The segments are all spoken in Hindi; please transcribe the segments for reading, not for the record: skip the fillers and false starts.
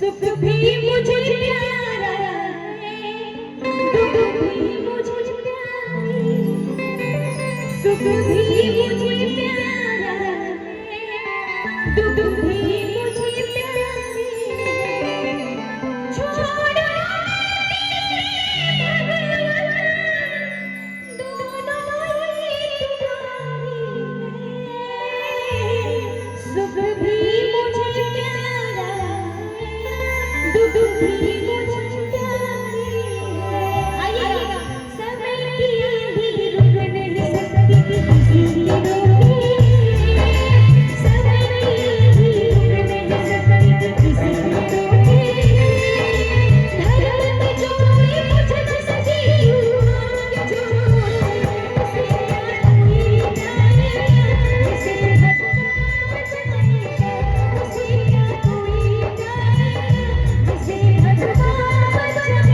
सुख भी मुझे प्यारा है, दुख भी मुझे प्यारा है। सुख भी मुझे प्यारा है, दुख भी मुझे प्यारा है। छोड़ो दोनों ही तुम्हारी है। सुख भी मुझे प्यारा है, दुख भी मुझे प्यारी है। आइएगा समय की आंधी रुक नहीं सकती किसी की रोटी। समय की आंधी रुक नहीं सकती किसी की रोटी। धर्म में जो कोई मुझे न सकी हुआ जो उसे कोई जाने उसे भगवान बचाएगा। उसे क्या कोई जाने उसे भगवान बचाएगा।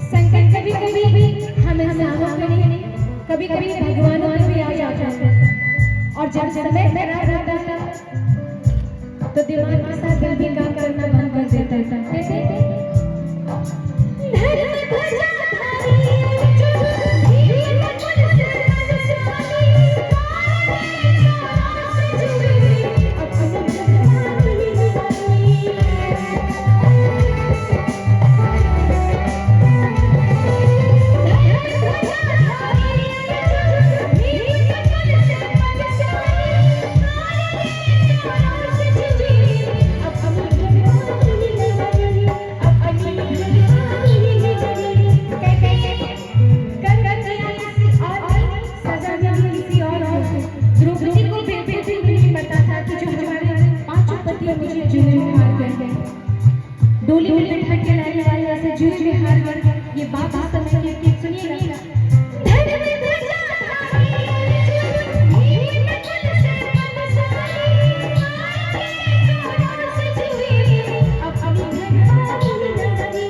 संकट कभी कभी हमें कभी कभी भगवानों में भी आ जाता है। और जब समय खराब होता है तो दिमाग के साथ दिल भी काम करना बंद कर देता है। कैसे? धर्म ध्वजा धारी जो वीर कुल स्वामी डोली में बैठा के लाने वाले ऐसे जूझ में हार गए। ये बात समय की सुनिएगा। धर्म में ध्वजा धारी जो वीर कुल स्वामी अपनी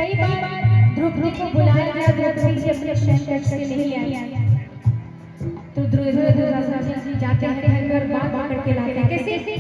धर्म द्रौपदी को बुलाया गया। द्रौपदी जी अपने शहर से नहीं आई तो दुर्योधन जाते हैं घर बात पकड़ के लाते हैं। कैसे?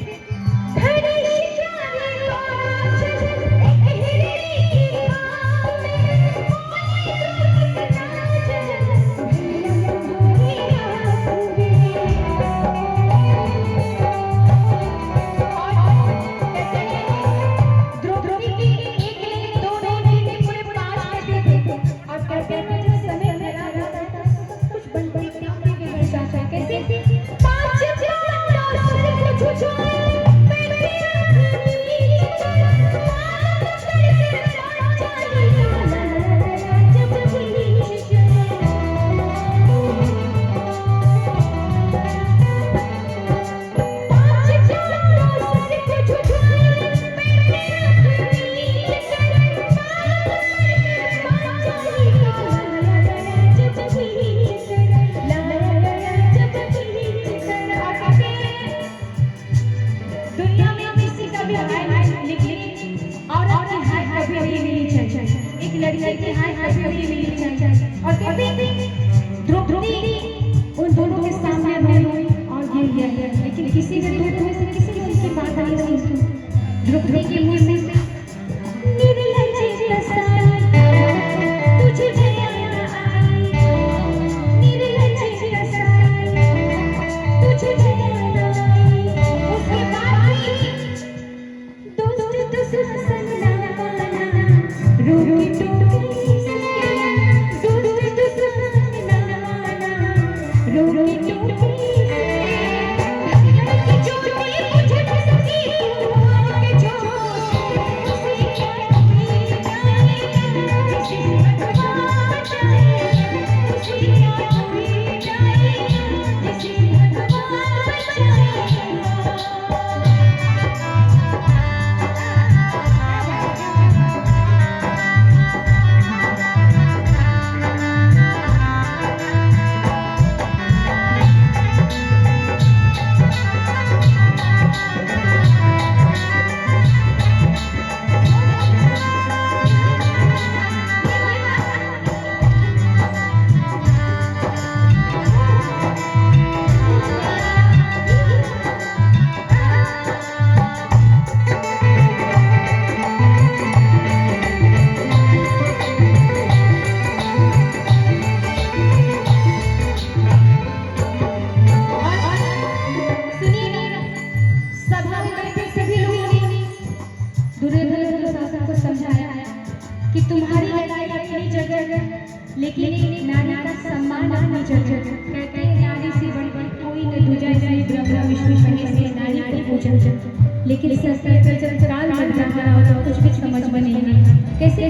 कहानी सुन। द्रौपदी के मुंह से निर्लज्ज कसाई तुझे दया आई, निर्लज्ज कसाई तुझे दया आई। उसके बाद दोस्त दुश्मन ना माना, रूठी टूटी से दोस्त दुश्मन ना माना, रूठी टूटी कि तुम्हारी लड़ाई अपनी जगह, लेकिन नारी का सम्मान अपनी जगह। कहते हैं नारी से बढ़कर कोई न दूजा, इसलिए ब्रह्मा विष्णु महेश ने नारी को पूजा। लेकिन इस स्तर पर जब काल बन रहा हो तो कुछ भी समझ में नहीं आता। कैसे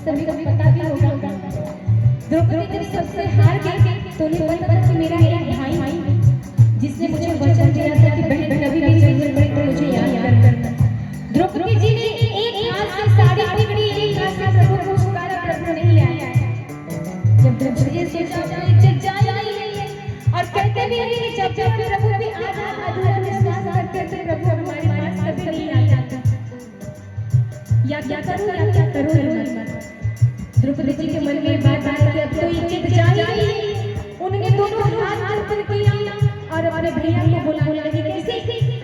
सभी को पता भी होगा। द्रौपदी जब सबसे हार गई तो उन्हें पता कि मेरा एक भाई जिसने मुझे वचन दिया था कि बहन कभी भी जरूरत पड़े तो मुझे याद करना। द्रौपदी जी ने एक हाथ से साड़ी पकड़ी, एक हाथ से प्रभु को पुकारा, प्रभु नहीं आया। जब द्रौपदी जी सोचा इज्जत जाएगी और कहते भी हैं कि जब प्रभु भी आधा अधूरा विश्वास करते थे प्रभु हमारे पास कभी नहीं आता। या क्या करूं द्रौपदी जी के मन में बात आई कि अब तो इज्जत जाएगी। उन्होंने दोनों हाथ ऊपर किया और अपने भैया को बुलाने लगी। कैसे